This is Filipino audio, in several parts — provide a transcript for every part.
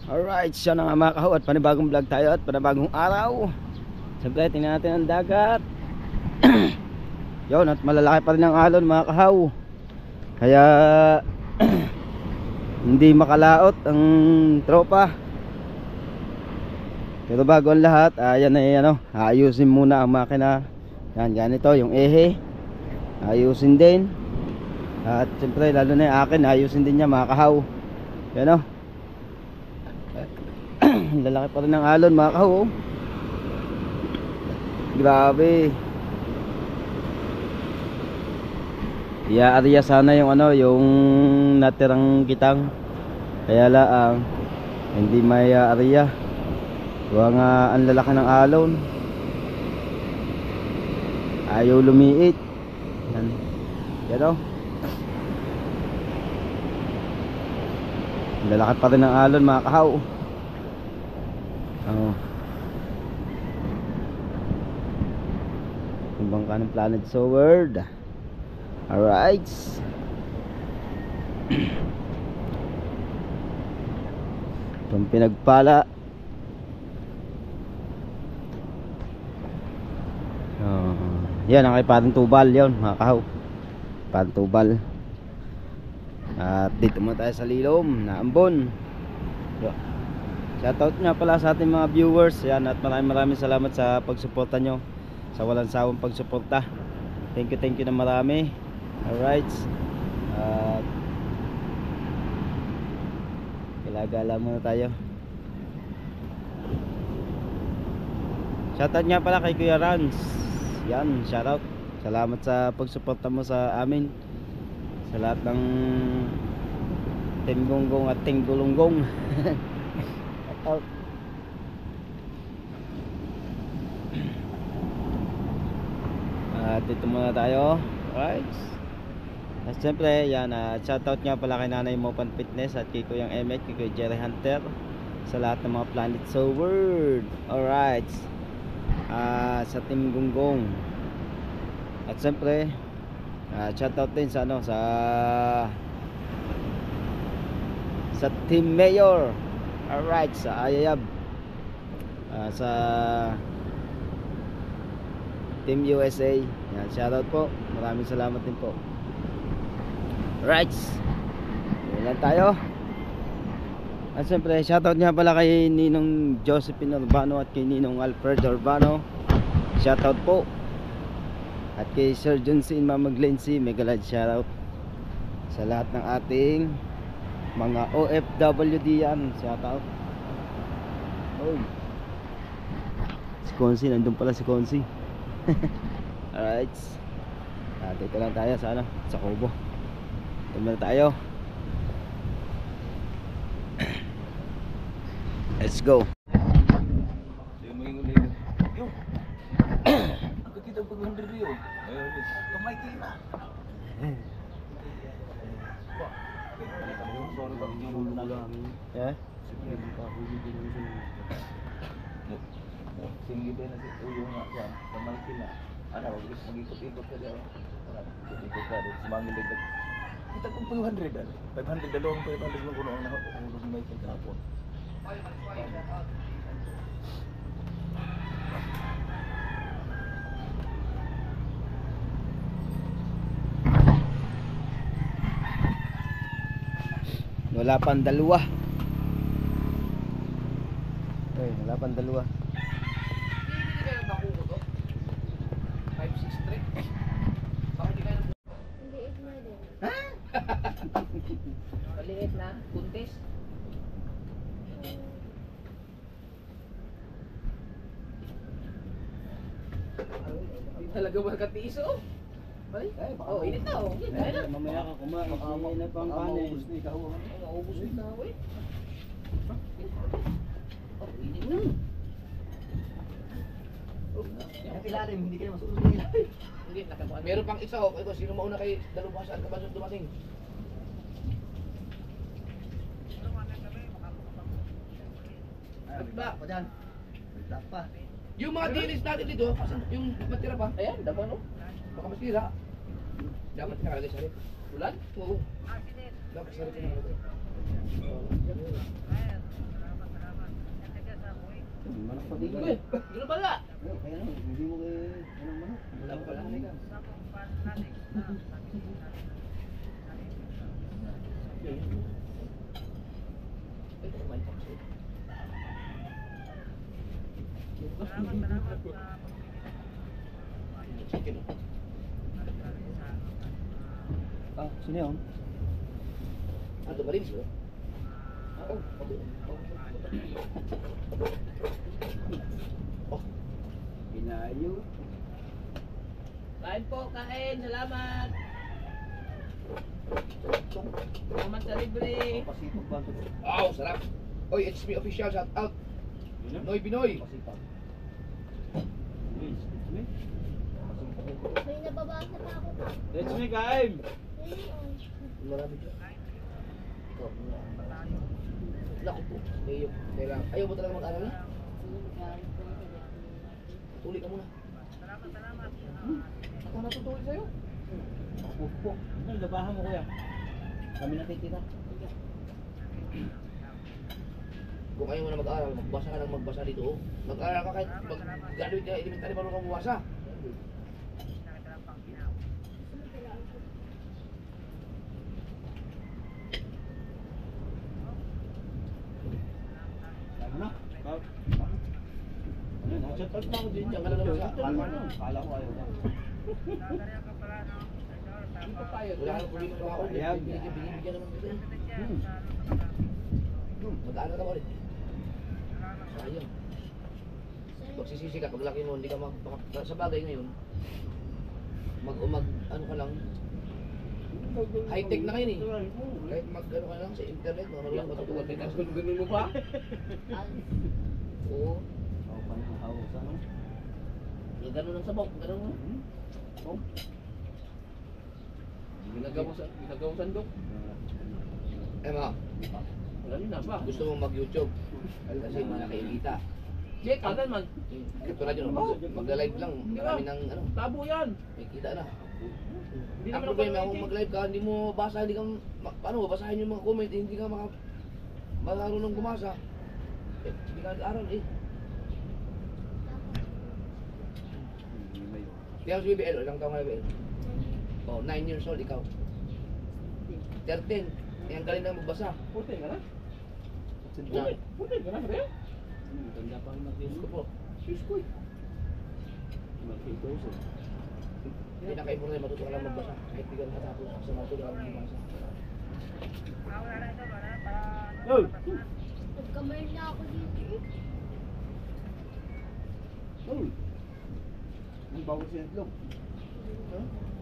Alright, siya na nga mga kahaw at panibagong vlog tayo at panibagong araw. Siyempre, tingnan natin ang dagat. Yun, at malalaki pa rin ang alon mga kahaw. Kaya hindi makalaot ang tropa. Pero bago ang lahat, ayan ay ayusin muna ang makina. Yan, ganito yung ehe. Ayusin din. At siyempre, lalo na yung akin, ayusin din niya mga kahaw. Yan o. Lalaki pa rin ng alon mga kahaw. Grabe. Iaarya sana yung yung natirang kitang. Kaya lang hindi may aarya. Kaya nga ang lalaki ng alon. Ayaw lumiit. Yan. Yan o. Lalaki pa rin ng alon mga kahaw. Yung bangka ng Planet Sword. Alright. Itong pinagpala. Yan ang kay Parang Tubal. Yan mga kahaw, Parang Tubal. At dito muna tayo sa Lilom na Ambon. Shoutout nga pala sa ating mga viewers. Yan, at maraming salamat sa pagsuporta nyo, sa walang sawang pagsuporta. Thank you na marami. Alright. Gala-gala muna tayo. Shoutout nga pala kay Kuya Rans. Yan, shoutout. Salamat sa pagsuporta mo sa amin, sa lahat ng Team Gonggong at Team Gulunggong. Dito muna tayo. Alright. At syempre yan, shoutout nga pala kay Nanay Mopan Fitness at kay Kuyang Emet, kay Kuya Jerry Hunter, sa lahat ng mga Planet Sword. Alright. Sa Team Gonggong. At syempre shoutout din sa sa Team Mayor. Alright, sa Ayayab, sa Team USA. Yan, shoutout po. Maraming salamat din po. Alright, yan tayo. At siyempre, shoutout nga pala kay Ninong Josephine Urbano at kay Ninong Alfred Urbano. Shoutout po. At kay Sir Johnson Mamaglensi, mega large shoutout sa lahat ng ating mga OFWD yan. Shoutout. Oy, si Konsi, nandun pala si Konsi. Alright. Dito lang tayo sa sa Kubo. Dito na tayo. Let's go. Ako kita pag-100 yun. Kamay kina. Yeah? Singgi ba na si Uyo nga siya sa Malkina. Mag-ikot-ikot ka dyan. Mag-ikot ka dyan. Sumangilid. Kita kong 500 dyan. 500 dalawang 500 mo kuno ang nahulog may pagkapon. Wala pang dalawa. Wala pang dalawa. Maliit na, buntis. Hindi talaga magkatiis oh. Ay, oh, init na oh. Mamaya ka kumain. Hindi na pang kanin. Maubos ni tao eh. Oh, init na. Yung ilalim, hindi kayo masulog ng ilalim. Hindi, nakabuan. Meron pang isa oh. Kung sino mauna kay dalawang saan ka ba dumating? Black pa dyan. Black pa. Yung mga dilis natin dito, yung matira pa. Ayan, dapat no? Baka masira. Dapat nakalagay sa rin. Ulan? Oo. Dapat sa rin nakalagay. Dito eh. Dito pala. Kaya ano, hindi mo kayo, anong manok? Wala pa pala. Halika. Ito, may pakso. Chicken. Ah, sino yun? Ano ba rin sila? Oh, oh. Pinayo. Kain po, kain. Salamat. Salamat sa libre. Pasipag ba ito? Wow, sarap. Oy, HSP official, shout out. Noy Binoy. Pasipag. Please, it's me. May nababasa pa ako pa. Let's me, kain! Marami dyan. Ikaw. Naku po. Ayaw mo talaga mag-aral na? Tuloy ka muna. Ako natutuloy sa'yo. Opo. Ano, labahan mo kuya. Kami natitira. Kung ayaw mo na mag-aral, magbasa ka ng magbasa dito. Oh. Mag-aral ka kahit mag-graduate ka, elementary, marunong kang bumasa. Ano na? Ano na? Chat out na ako din. Diyan ka na naman sa Palmar. Kala ko ayaw na. Wala ka ng problema sa ako. Ayan. Binibigyan naman kita. Mag-aral ka ba ulit? Sayang. Magsisisi ka, paglaki mo, hindi ka sa bagay ngayon, ano ka lang, high-tech na kayo eh. Kahit ano ka lang sa internet, marunong matutuwag din. Ganun mo pa? Oo. Ako pa na hawak sa ano? Ganun ang sabok, ganun mo. Oh. Ginagawa sandok. Eh ma, Wala na ba? gusto mong mag-YouTube kasi malaki yung kita. Check, agad man. Katulad yun, mag-live lang, marami ng ano, Tabo yan. may kita na. Hindi Ang naman problema ako kung mag-live ka, hindi mo basa, hindi ka, paano babasahin yung mga comment, hindi ka marunong bumasa. Eh, hindi ka nag-aaral eh. Kaya si BBL, ilang taong ka na BBL? Oh, 9 years old ikaw. 13. Eh, ang galing na magbasa. Puti ka na? Na, Puti ka na, pre? Ganda pa rin Diyos ko po. Diyos ko eh. Pinaka-importante, matuto ka lang magbasa. Kahit di ka nakatapos sa matuto ka lang magbasa. Oh! Nagkamay na ako dito. Oh! Ang bawal sa itlog.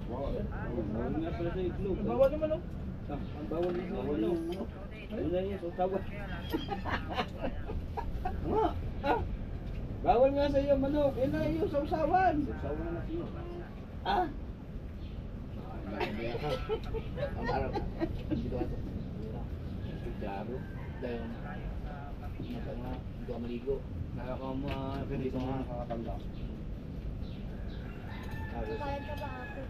Bawal. Bawal nga pala sa itlog. Bawal naman, oh. Ah, ang bawal na sa ano? Wala niya, so tawag. Nga! Ah! Bawal nga sa iyo, manok. Yan na yung sausawan. Sausawan na sino. Ah! Ang araw. Dito ka ito. Jaro. Dahil, hindi ka maligo. Nakaka mo hindi ko makakatanggap. Kaya ka ba ako?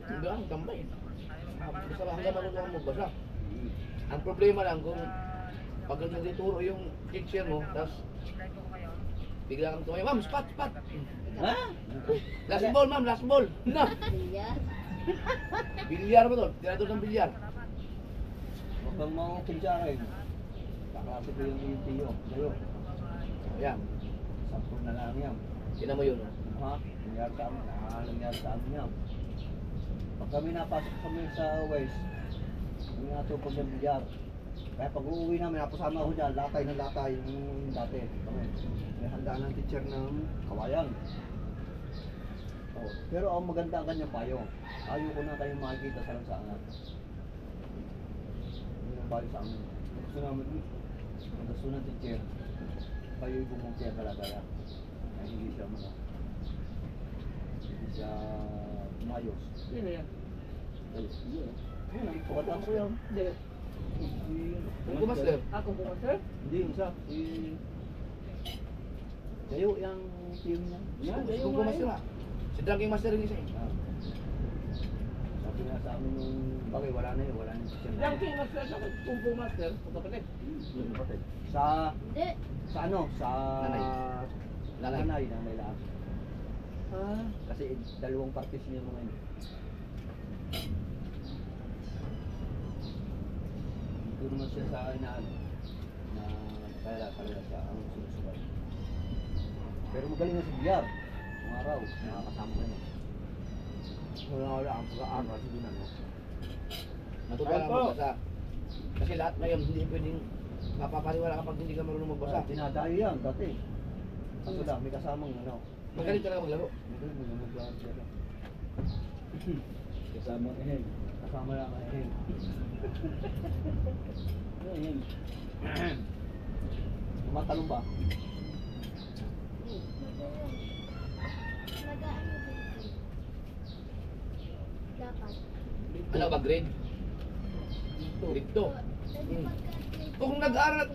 Hindi lang, tambay. Basta lang hanggang matuto kang magbasa. Ang problema lang kung pag nagtuturo yung teacher mo, tapos bigla kang tumayo, ma'am, spot, spot. Ha? Last ball, ma'am, last ball. Na! Iya. Bilyar ba to? Tirador ng bilyar. Huwag kang mga kunsyakin. Kaklase ko yung tiyo. Dayo. Ayan, Sampung na lang yan. tinan mo yun. Ha? Nangyari sa amin. Nangyari sa amin yan. Pag kami napasok kami sa West, kami natupag ng bilyar. Kaya pag uuwi namin, napasama ako dyan, latay na latay yung dati. Kami. May handaan ng teacher ng kawayan. Oh. Pero ang maganda ang kanyang payo. Ayaw ko na kayong makikita sa lansangan. Yun ang payo sa amin. Gusto namin, ang gusto ng teacher, kayo yung bumungki ang kalagayan. Na hindi siya hindi siya umayos. Sino yan? Pagkatapos ko yan. Hindi. Kung kumaster, Ako po, master? Hindi, isa. Dayo yung team niya. kung kumaster nga. Si Draging Master rin isa eh. Ah. Sabi Sabi nga sa amin yung bagay, wala na yun, wala na yung Yung King Master sa Kung Fu Master, kapatid. Sa, Hindi. sa ano, sa Nanay. nanay lang. Kasi dalawang parties niya mga yun. Hindi naman siya sa akin na ano, na kaya talaga siya ang sumusubay. Pero magaling na sa biyar. Mga araw, nakakasama ko yun. Wala ang pag-aaral sa dunan. Natutuwa lang magbasa. Kasi lahat ngayon hindi pwedeng mapapaniwala kapag hindi ka marunong magbasa. Tinadayo yan dati. Kaso lang, may kasamang ano. Magaling talaga maglaro. Kasama ehem. Kasama lang ang ehem. Ehem. Tumatalong ba? Nag-ano din. Dapat. Ano ba grade? Grade 2. Kung nag-aaral,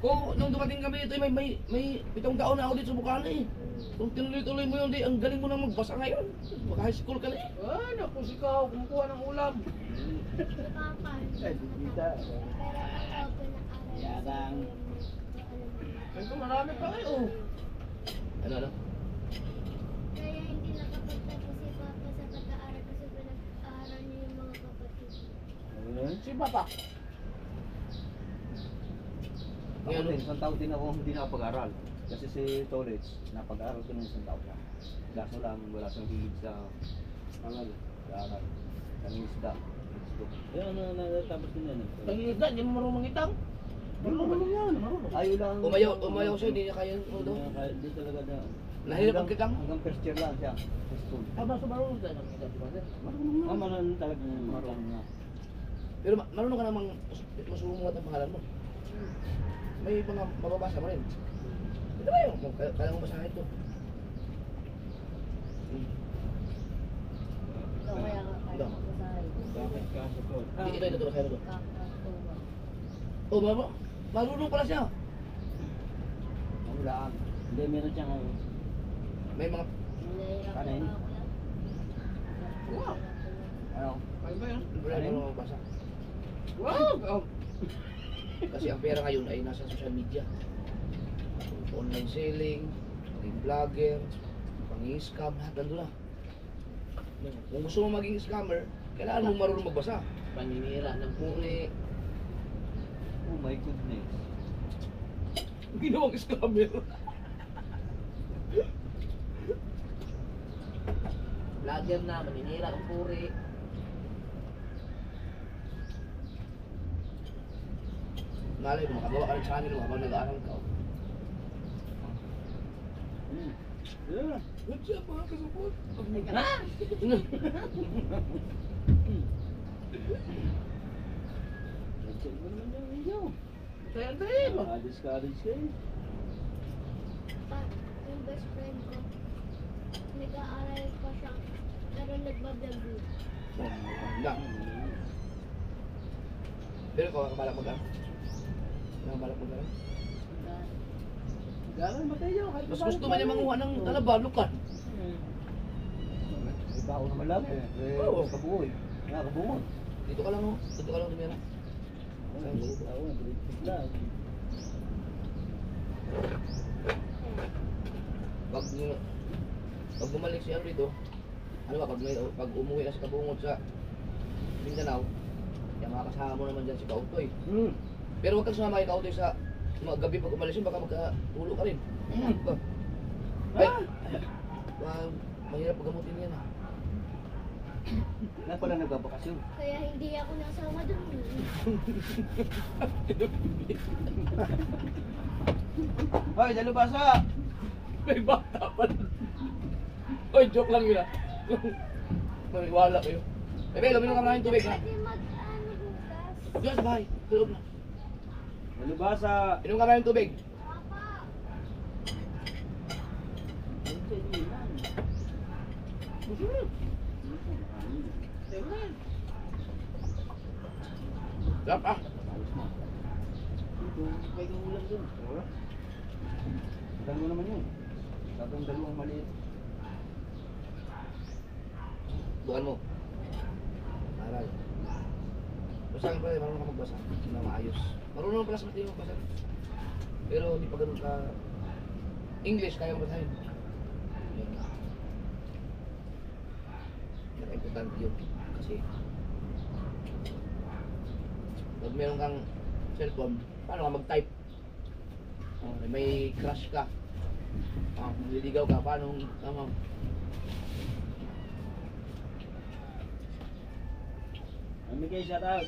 kung nung dumating kami dito, may 7 taon na ako dito sa Bukana eh. Kung tinuloy-tuloy mo yun, di, ang galing mo nang magbasa ngayon. Baka high school ka na eh. Ay, naku, sikaw, kumukuha ng ulam. Eh, dita. Yadang. Ito, marami pa kayo. Ano? Kaya hindi nakapagtapos si Papa sa pag-aaral kasi pinag-aaral niya yung mga kapatid. Si Papa. Ako din, isang taon din ako hindi nakapag-aral. Kasi si Torres, napag-aral ko ng isang taon lang. Kaso lang, wala siyang hilig sa aral. Ang isda. Yan, natapos din yan. Pag-iisda, hindi mo marunong mangitang. Marunong yan, marunong. Ayaw lang. Umayaw siya, hindi niya kaya yung ulo. Hindi talaga na. Nahirap ang kitang? Hanggang first year lang siya. Sa school. Tama sa marunong tayo ng mangitang, di ba? Marunong na. Marunong talaga. Marunong na. Pero marunong ka namang masumulat ang pangalan mo. May mga mababasa mo rin. Ito ba yun? Kaya mo basahin ito. Ito kaya nga Ito. basahin. Ito sa'yo ito. Kakatuwa. Oh, marunong pala siya. Mahulaan. Hindi, meron siyang May mga, Nahihirapan Kanin? ako yan. Wow. ano? Ay ba yan? marunong magbasa. Wow! Kasi ang pera ngayon ay nasa social media. Online selling, maging vlogger, pang-i-scam, lahat nandun na. Kung gusto mo maging scammer, kailangan mo marunong magbasa. Paninira ng puri. Oh my goodness. Ginawang scammer. Vlogger na, maninira ng puri. Malay mo, makagawa ka ng channel mo habang nag-aaral ka. Yeah. Good job mga kasupot. Ha? Check mo naman yung video. Tayo. Discourage kayo. Yung best friend ko, nag-aaral pa siya, pero nagbablog din. Lang. Pero ikaw, kabalak mag-aaral? Kabalak mag-aaral? Galang ba tayo? Mas gusto man niya manguha ng lukan. May tao naman lang eh. Oo. Kabuoy. Nga, kabuoy. Dito ka lang, oh. Dito ka lang, Dumira. Pag bumalik siya rito, ano ba, pag umuwi na sa Kabungod sa Mindanao, yung mga kasama mo naman dyan si Kautoy. Pero huwag kang sumama kay Kautoy sa mga gabi pag umalis yun, baka magkatulo ka rin. Ba? Ay, mahirap pagamutin yan ah. Yan pala nagbabakasyon. Kaya hindi ako nasama doon. Hoy, dalubasa! May bata pa. Oy, joke lang yun ah. Maniwala kayo. Bebe, luminom ka maraming tubig ha. Pwede mag-ano bukas. Diyan sa bahay, sa loob na. Dalubasa! Inom ka maraming tubig. Papa, Sarap ah. May ulam dun. Wala. Dalawa naman yun. Tatong dalawang maliit. Bukan mo. sa akin pala, marunong ka magbasa na maayos. Marunong pala sa matino magbasa. Pero hindi pa ganun ka English kaya mo basahin. Yun nga. Kaya importante yun. Kasi pag meron kang cellphone, paano ka mag-type? May crush ka. Nililigaw ka, paano? Amigay, shout out.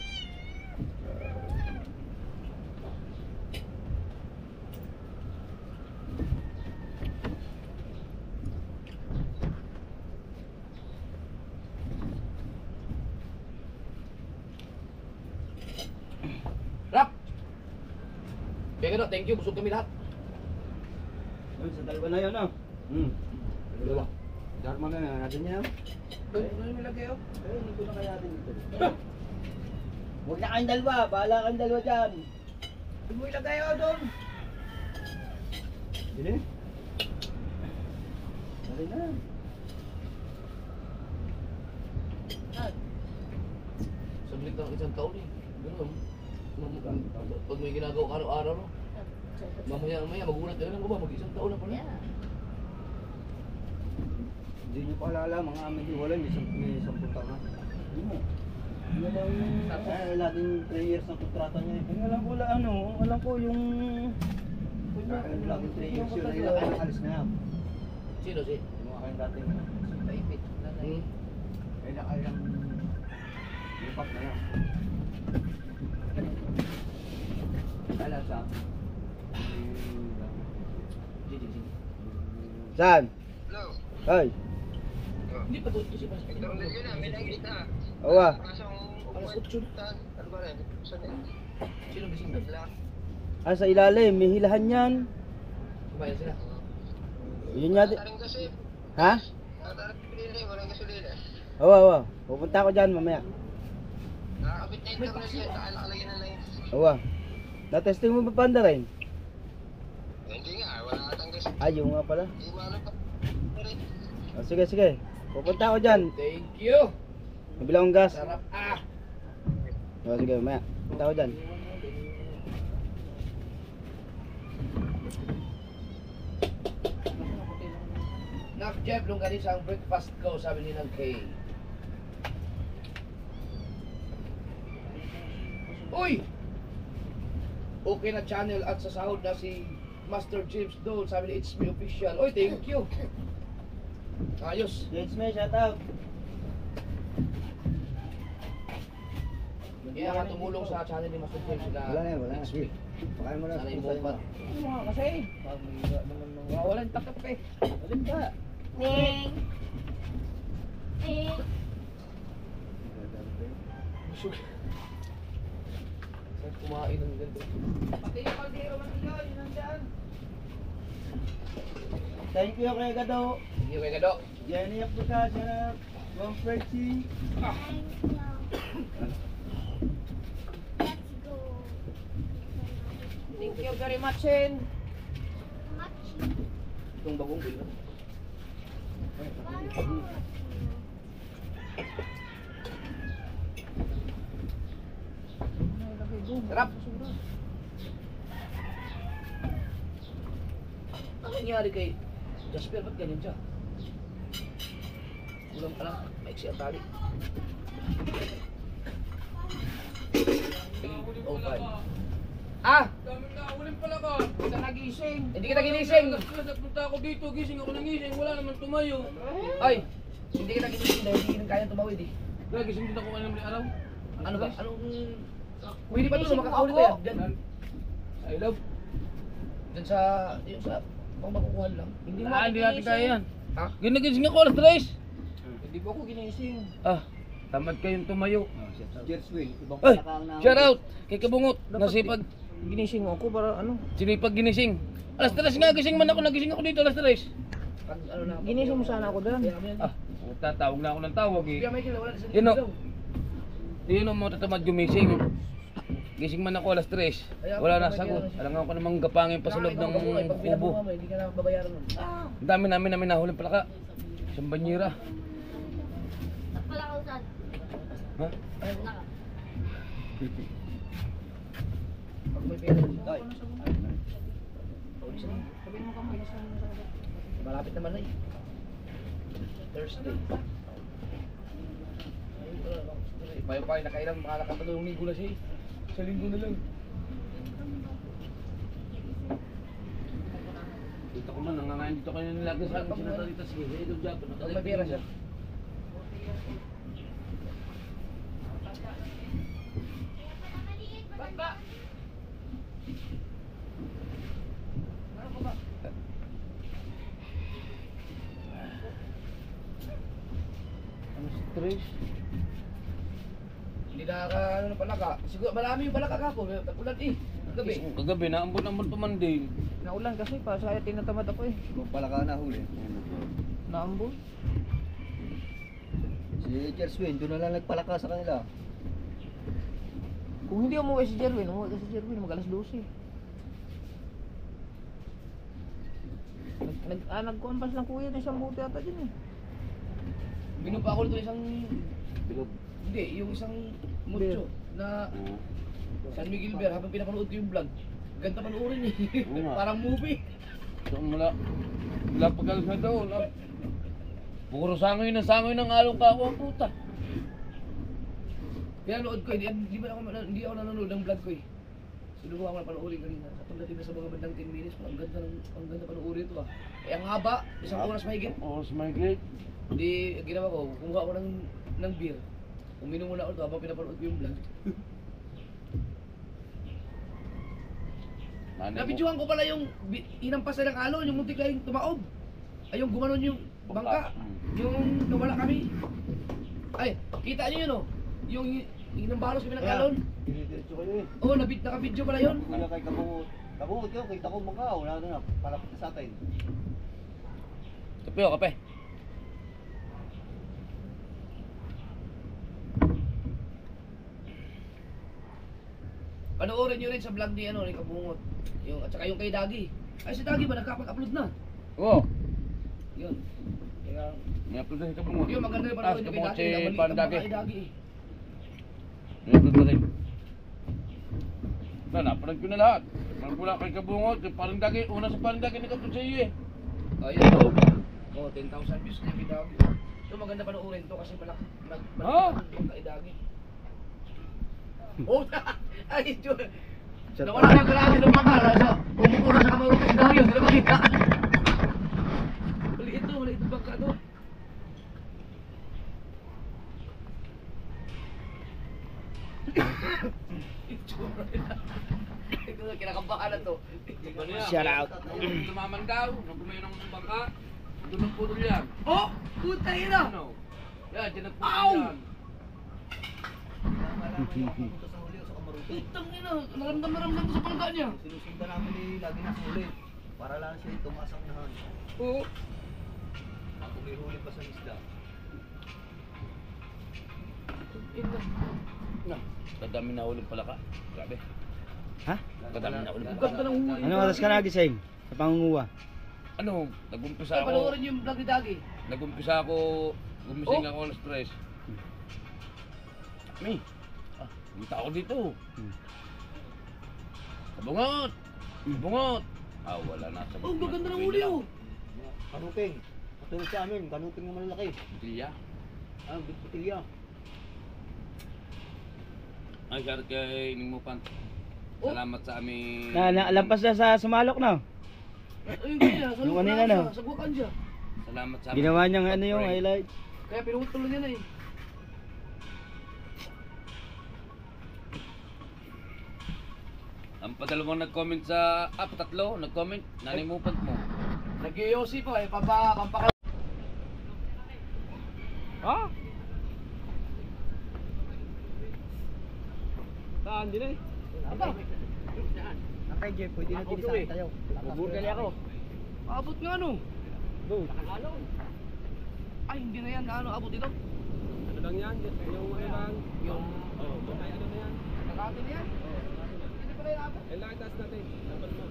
Rap! Kaya thank you, busog kami lahat. Yun, sa dalawa na yun, no? Dalawa. Darma na natin yan. Doon yung lagay oh. Hindi ko na kaya natin dito. Huwag na kayong dalawa, bahala kayong dalawa dyan. Doon mo ilagay oh doon. Dili? Dali na. Saglit ng isang taon eh. Ganun. Pag may ginagawa ka araw-araw no. Mamaya magulat ka na ba? Mag-isang taon na pala. Hindi nyo pa alala, mga amin di wala, may 10 taon na. Hindi mo. Ano lang, laging 3 years ang kontrata niya eh. Alam ko lang alam ko yung... Laging 3 years yun, ay nakalis na yan. Sino si? Yung mga kayong dating Taipit. ay nakailang lipat na yan. Alam sa Saan? Hello. Hoy. Hindi pa doon kasi pas. Ito ulit yun may nakikita. Awa. Kasong Alas 8 na. ano ba rin? Saan yan? Sino gising na? Bigla. Sa ilalim, may hilahan yan. Kumain sila. Yun nga di... Taring kasi. Ha? Taring pinili. Walang gasolina. Awa. Pupunta ako dyan mamaya. Nakakabit na internet yan. Nakakalagay na lang yun. Awa. Na-testing mo ba panda rin? Hindi nga. Wala atang gasolina. Ayaw nga pala. Hindi mo alam pa. Sige, sige. Pupunta ako dyan. Thank you. Nabila akong gas. Sarap ah. Sige, mamaya. Pupunta ako dyan. Nak Jeff, longganis ang breakfast ko, sabi ni ng Kay. Uy! Okay na channel at sa sahod na si Master James Dole, sabi ni It's Me Official. Uy, thank you! Ayos! It's me, shout out. Kaya nga tumulong sa channel ni Master James na Wala na yan, wala na. It's Me. Pakain mo na. Sana yung bomba. Kasi, Wawalan takap eh. Alin ka? Ning! Ning! Busog. Saan kumain ng ganito? pati yung kaldero man yun, yun nandyan. Thank you kay Gado. Thank you kay Gado. Jenny Apika, shout out. Ma'am Fredzy. Thank you. Let's go. Thank you very much, Sen. Machi. Itong bagong bill. Paano? Sarap! Ano nangyari kay Jasper? Ba't ganyan siya? Ulang alam, maiksi ang tali. 8:05. Ah! Dami na, uling pala ka. Hindi ka nagising. Hindi kita ginising! Nagpunta ako dito, gising ako nangising, wala naman tumayo. Ay! Hindi kita ginising dahil hindi kita kayang tumawid eh. Gising din ako kanina may araw. Ano ba? Anong... Pwede pa doon, makakaulit na yan. Diyan. I love. Diyan sa... Yung sa... Pang makukuha lang. Hindi natin kaya yan. Ha? Ginagising ako alas 3. Hindi pa ako ginising. Ah, tamad kayong tumayo. Jerry Swing. Ibang Ay, palakang na. shout out kay Kabungot. Nasipag ginising ako para ano? Sinipag ginising. Alas 3 nga gising man ako, nagising ako dito alas 3. Ano na? Ginising mo sana ako doon. Ah, tatawag na ako ng tawag eh. Kaya Michael, wala na sa Yun o. daw. Yun o, mo tatamad gumising. Gising man ako alas 3. Wala na sagot. Alam nga ako namang gapangin pa sa loob ng kubo. Hindi ka na babayaran nun. Ang dami namin nahuling palaka. Isang banyera. Wala ka usan. Ha? Wala ka. Pag may pera siya. Ay. Sabihin mo kami sa malapit naman na eh. Thursday. Payo-payo na kailang makakapatulong linggo na siya eh. Sa linggo na lang. Dito ko man, nangangain dito kayo nilagay sa akin sinasalita. Sige, ito dyan. Pag may pera siya. Ang stress. Hindi ano na palaka. Siguro marami yung palaka kapon. Ulan eh. Gabi. Kagabi, naambon-ambon pa man din. Naulan kasi pa. Saya tinatamad ako eh. Kung pala ka nahuli. Naambon. Si Jerswin, doon na lang nagpalaka sa kanila. Kung hindi umuwi si Jerwin, mag alas 12. Nagkuhan pa silang kuya ng isang buti ata dyan eh. Binupa ako nito isang... Hindi, yung isang mucho na San Miguel Beer habang pinapanood ko yung vlog. Ganda panoorin eh. Oo nga. Parang movie. So, mula pagkalas na doon. Puro sangoy ng along kako ang puta. Pinanood ko, hindi ako nanonood ng vlog ko eh. Sinubukan ko na panoorin kanina. Sa pagdating na sa mga bandang 10 minutes, ang ganda panoorin ito ah. Eh ang haba, isang oras mahigit. Oras may gate. Hindi, ginawa ko, kumuha ko ng beer. Uminom muna ako ito habang pinapanood ko yung vlog. Nabidyohan ko pala yung inampasan ng alon, yung muntik na yung tumaob. Ay, yung gumanon yung bangka. Yung nawala kami. Ay, kita niyo yun oh. Yung inambalos kami ng alon. Dinidiretso kayo eh. Oo, nakabidyo pala yun. Wala kay Kabungot. Kabungot yun, kita ko bangka. Wala na, palapit na sa atin. Kape o, kape. Panoorin nyo rin sa vlog ni ni Kabungot. Yung, at saka yung kay Dagi. Ay, si Dagi ba nagkapag-upload na? Oo. Yun. Kaya, May upload na si Kabungot. yun maganda yung panoorin nyo kay Dagi. Si Maliit ang Pandagi. baka kay Dagi eh. May upload na rin. Napanood ko na lahat. Magmula kay Kabungot, yung Pandagi. Una sa Pandagi nag-upload sa iyo eh. Ayun. Oh, 10,000 views na yung kay Dagi. So maganda panoorin to kasi pala yung kay Dagi. Oh, ay, ito. Nawala na kalahati ng bangka. So, umukura sa kamarong kay Dagi. Sila makita. Maliit yung bangka to. Ito na, kinakabahan na to. Shout out. Tumaman daw, nung gumayon ng bangka, doon nagputol yan. Oh! Puta ina! Ano? Yan, dyan nagputol Ow! yan. Putang ina! Naramdam ko sa bangka niya. Sinusundan namin eh, lagi na huli. Para lang siya tumasak na han. Oo. Ako may huli pa sa isda. Na, kadami na uling pala ka. Grabe. Ha? Kadami na uling Ang pala ganda ka. ng huli. Anong oras ka nagising? Sa pangunguha? Ano, nagumpisa Ay, ako. panoorin niyo yung vlog ni Dagi. Nagumpisa ako, gumising Oh. ako alas 3. May, may tao dito. Kabungot! Kabungot! Ah, wala na sa Oh, ang ganda ng huli oh. Kanuping. Patulog sa amin, kanuping na malalaki. Tiya. Ah, bitilya. Ay, shout kay Ningmupan. Oh. Salamat sa aming... Lampas na sa sumalok na. Ayun siya, sa Yung lupa kanina, siya, no? sa bukan siya. Salamat sa Ginawa niyang ano yung highlight. Kaya pinutulong niya na eh. Ang padalawang nag-comment sa... patatlo, nag-comment. Nanimupan mo. Nag-iossi pa eh, pampakal. Ha? Saan din eh? Aba, Nakay Jeff, pwede na tinisahan tayo. Bubugali ako. abot nga ano. Go. Ay, hindi na yan, ano abot ito? Ano lang yan? Yung ano lang? Yung, Ay, ano na yan? nakati na yan? Hindi pala yung abot. Kailangan taas natin. Dapat mo.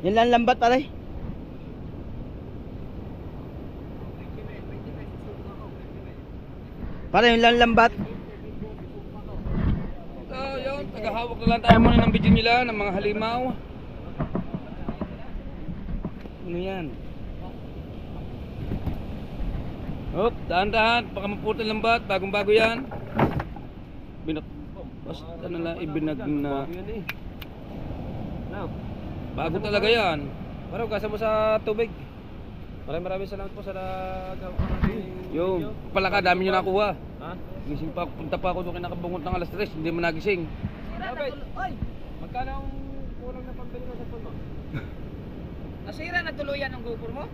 Yan lang lambat pare. Pare, yun lang lambat. Yun, tagahawak na lang tayo muna ng video nila ng mga halimaw. Ano yan? Hop, dahan-dahan, baka maputin lambat, bagong-bago yan. Basta na lang ibinag na. Bago talaga yan. Maraw, kasa mo sa tubig. Maraming salamat po sa Yung palaka, dami nyo nakuha. Ha? Gising pa, punta pa ako doon kinakabungot ng alas 3, hindi mo nagising. Magkano ang kulang na pambili mo sa puno? Nasira na tuluyan ang GoPro mo?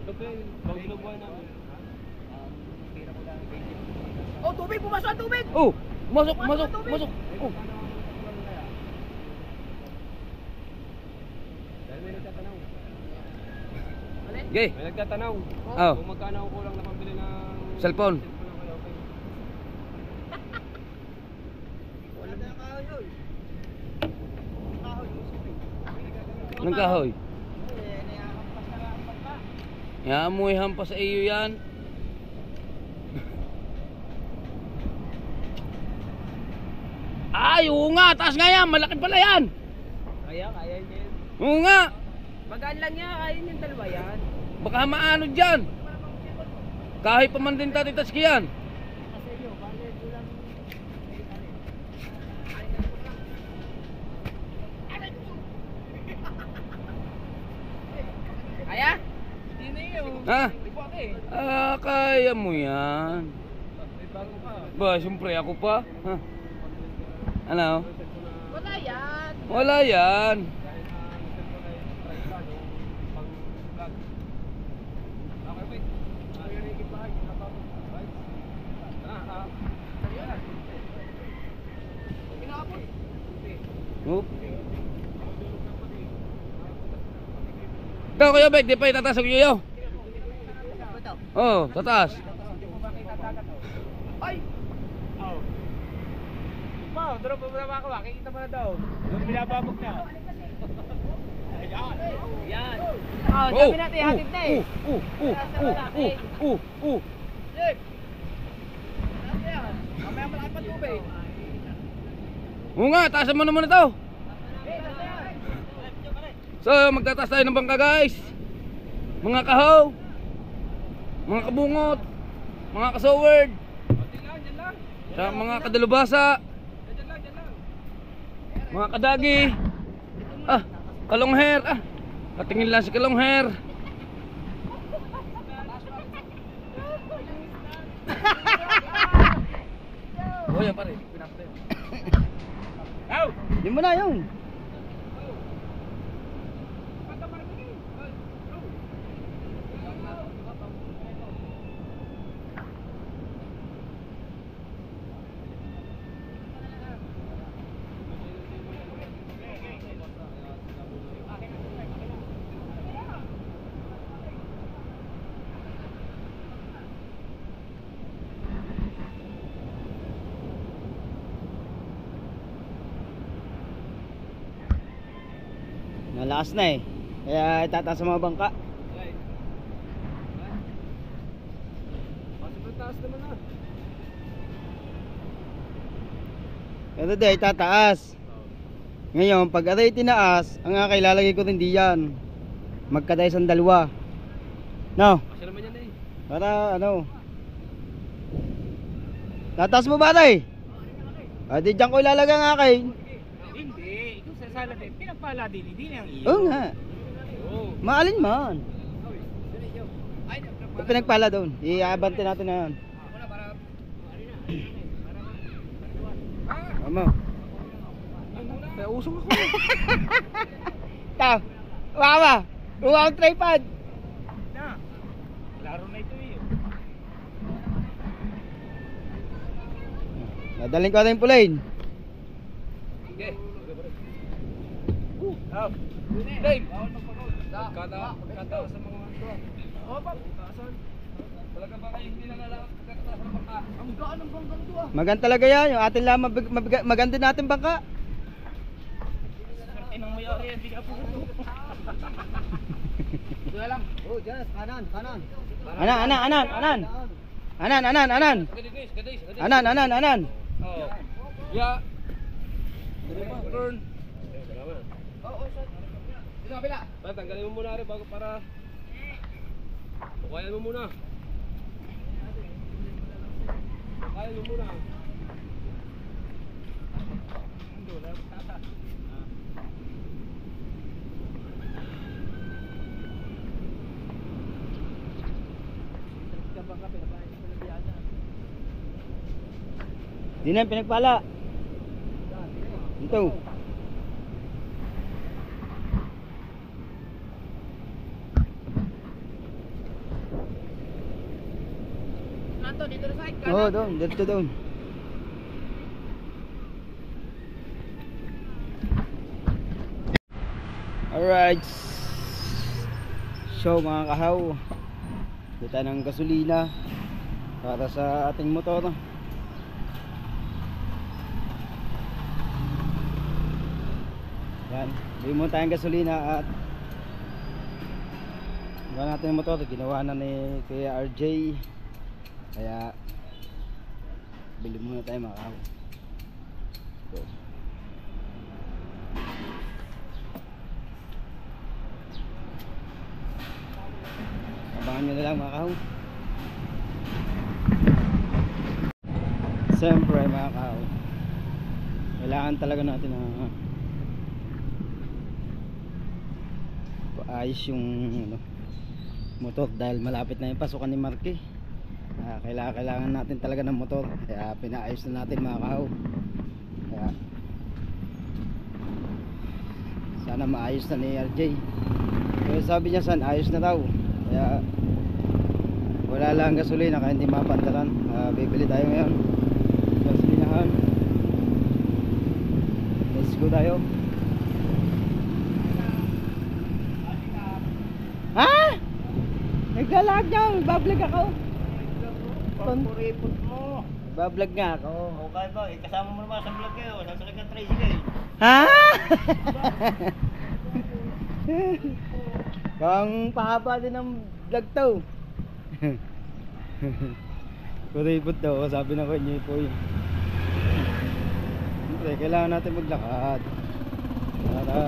Okay, bang ginubuhay namin. Oh, tubig! Pumasok ang tubig! Oh, masok, masok, masok. Oh. Dahil may nagtatanong. Okay. May nagtatanong. Oh. Kung magkano ang kulang na pambili ng Cellphone. Anong kahoy? Amoy hampas sa iyo yan. Ay, oo nga, taas nga yan, malaki pala yan. Kaya niya. Oo nga, Magaan lang niya, kaya yung dalawa yan. baka maano dyan. Kahit pa man din tatitaski yan. Kaya? Hindi na yun. Ha? Ibuak eh. Kaya mo yan. Ba, siyempre ako pa. Ha? Ano? Wala yan. Wala yan. Oh. Ikaw kayo, Bek, di pa itataas ang iyo. Oh, tataas. Ay! Wow, doon pa muna ako. Kikita mo na daw. Doon binababog na. Yan. Oh, sabi natin, hatid na eh. Mamaya malaki pa tubig. Oo nga, taasan mo naman ito. So, magtataas tayo ng bangka, guys. Mga kahaw, mga kabungot, mga kasoward, sa mga kadalubasa, mga kadagi, kalongher, katingin lang si kalongher. Oh, yan pare, pinapatay. Yun mo na yun. Nalakas na eh. Kaya itataas sa mga bangka. Pero di, itataas. Ngayon, pag aray tinaas, ang kailalagay ko rin diyan. Magkadayas ang dalawa. No? Para ano? Tataas mo ba tayo? Di dyan ko ilalagay ang akin. Hindi, ikaw sa sala din. Pinagpala din, hindi na ang iyo. Oo nga. Maalin man. Ito pinagpala doon. Iabante natin na yan. Amo. Kaya usong ako. Ito. Wawa. Uwa ang tripod. Na. Laro na ito eh. Nadaling ko na yung pulain. Okay. Dave! Kataas sa mga ito. Talaga ba kayo hindi na nalang kataas ng bangka? Ang gaan ng banggang to ah. Maganda talaga yan. Yung atin lang maganda natin bangka. ng mayari, hindi ka po. Ito na lang. Oh, Jess, kanan. Anan. Kadis. Anan. Oh. Ya. Turn. Dito kabila. Tanggalin mo muna rin bago para bukayan mo muna. Bukayan mo muna. Di na pinagpala. Ito. Nanto, dito na side ka. Oh, doon, dito doon. Alright. So mga kahaw, kita ng gasolina para sa ating motor. Yan, bili mo tayong gasolina at ginawa natin yung motor, ginawa na ni Kuya RJ. Kaya bili muna tayo mga kahaw. So, abangan nyo na lang mga kahaw. Siyempre mga kahaw, kailangan talaga natin na paayos yung motor dahil malapit na yung pasukan ni Marky. Kailangan natin talaga ng motor, kaya pinaayos na natin mga kahaw. Kaya sana maayos na ni RJ. Kaya sabi niya san ayos na daw, kaya wala lang gasolina kaya hindi mapandalan. Bibili tayo ngayon gasolinahan. Let's go tayo. Ha? Naglalag niya, bablog ako. Pagpuripot mo. Bablog nga ako. Okay ba? Kasama mo naman sa vlog kayo. Sasalag ng tricycle. Ha? Kang pahaba din ng vlog to. Kuripot daw, sabi na ko niyo po yun. Siyempre, kailangan natin maglakad para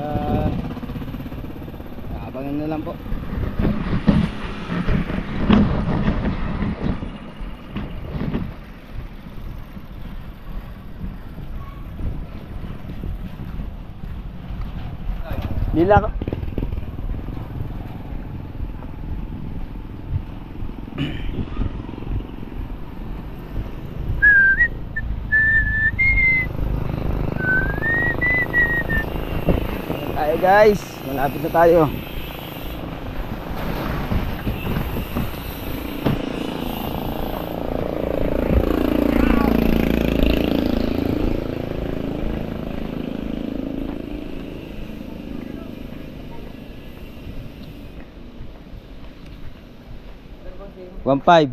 abangan na lang po. Nila tayo guys, malapit na tayo. $1.5.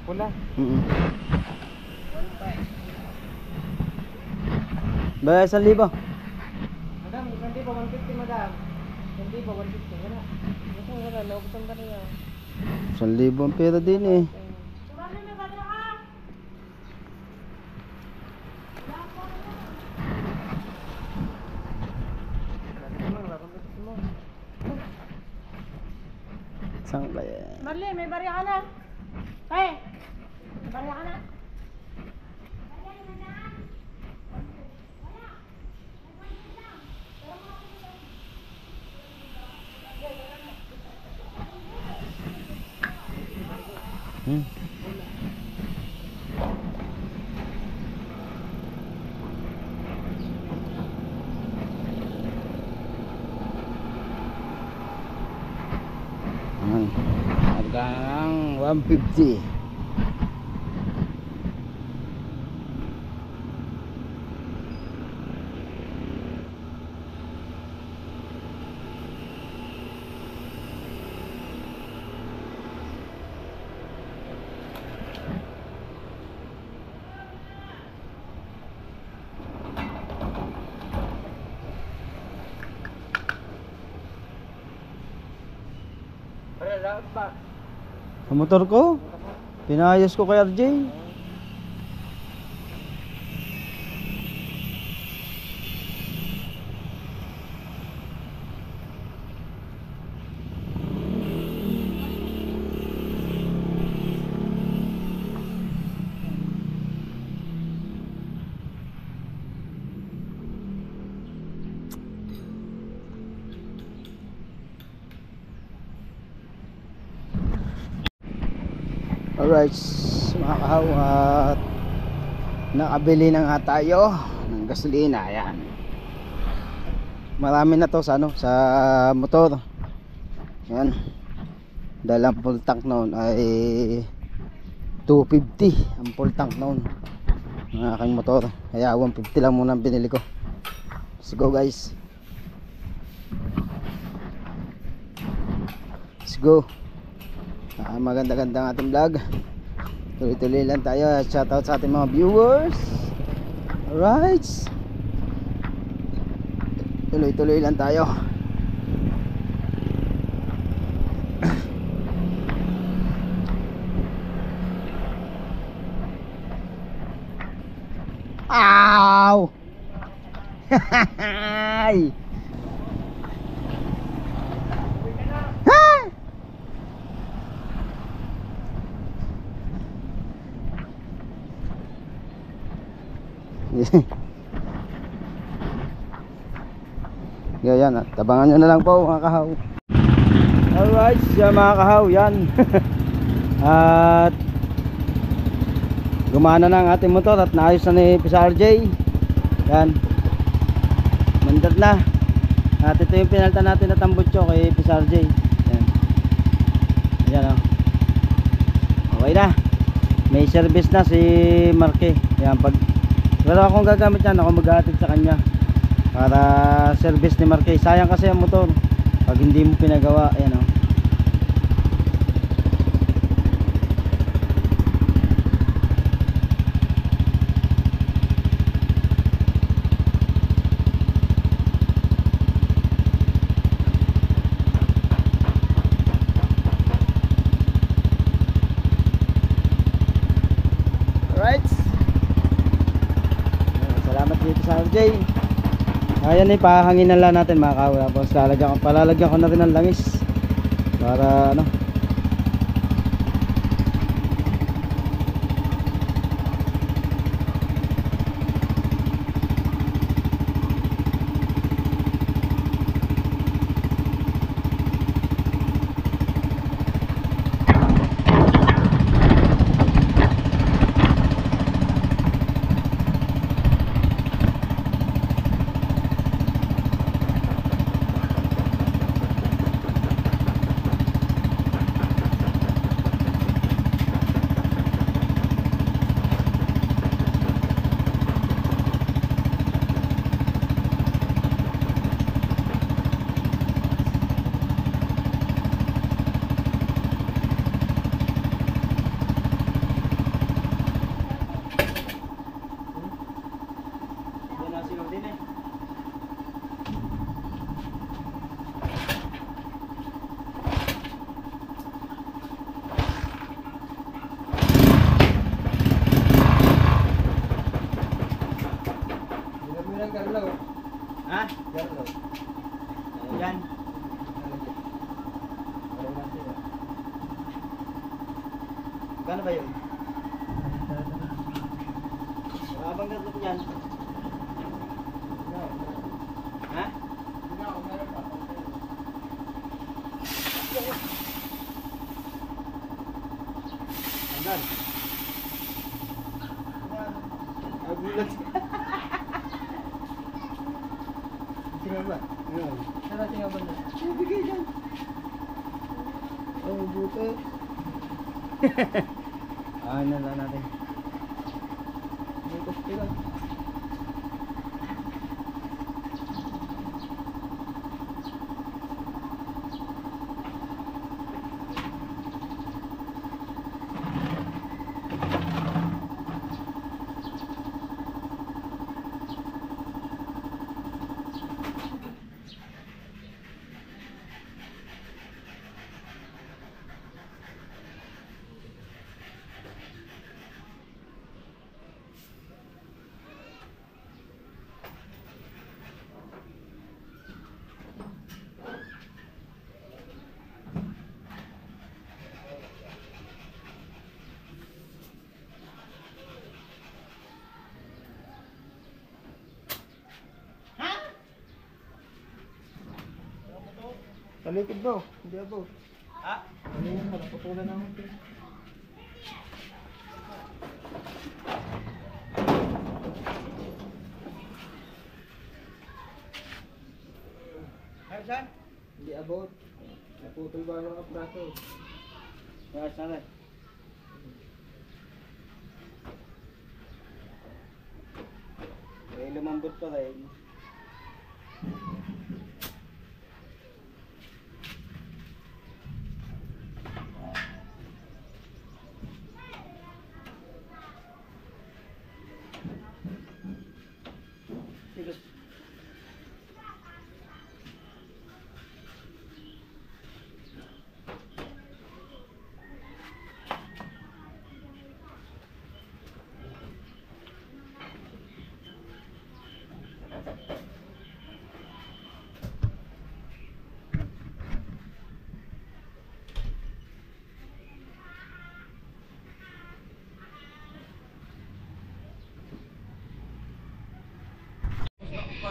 Pula. Ba, 1,000. Madam, 150 madam. 150 wala. Wala, naubusan ka niya. 1,000 ang pera din eh. Saan ba yan? Marley, may barya ka na. Hey, may barya ka na. Hanggang 150. Sa motor ko? Pinayos ko kay RJ. Alright, mga kahaw, at nakabili na nga tayo ng gasolina. Ayan, marami na to sa ano, sa motor. Ayan, dahil ang full tank noon ay 250 ang full tank noon ng aking motor, kaya 150 lang muna ang binili ko. Let's go guys, let's go. Maganda-ganda ang ating vlog. Tuloy-tuloy lang tayo. Shoutout sa ating mga viewers. Alright, tuloy-tuloy lang tayo. Ow! Hi! Yan, at tabangan nyo na lang po mga kahaw. Alright, mga kahaw, yan. At gumana na ang ating motor at naayos na ni PSRJ. Yan, mandat na. At ito yung pinalta natin na tambutso kay PSRJ. Yan, yan o. Okay na, may service na si Marque. Yan, pag wala akong gagamit yan, ako maghahatid sa kanya para service ni Marque. Sayang kasi ang motor pag hindi mo pinagawa. Ayan o. Alright, salamat dito sa RJ. Ayan, pahanginan lang natin mga kahaw. Tapos palalagyan ko na rin ng langis para ano, ha? Yan. Gano ba yun? Abang gano po yan? Ha? Hanggang? Agulat. Tingnan ba? Tingnan ba na? Bigay dyan. Oh, buto. Ano lang natin. Buto, tingnan. Talikod daw, hindi abot. Ha? Ano yan, naputulan naman ito. Ay, saan? Hindi abot. Naputol ba ang braso? Saan? May lumambot pa rin.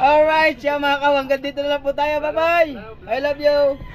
Alright, siya mga kaw, hanggang dito na lang po tayo. Bye-bye! I love you!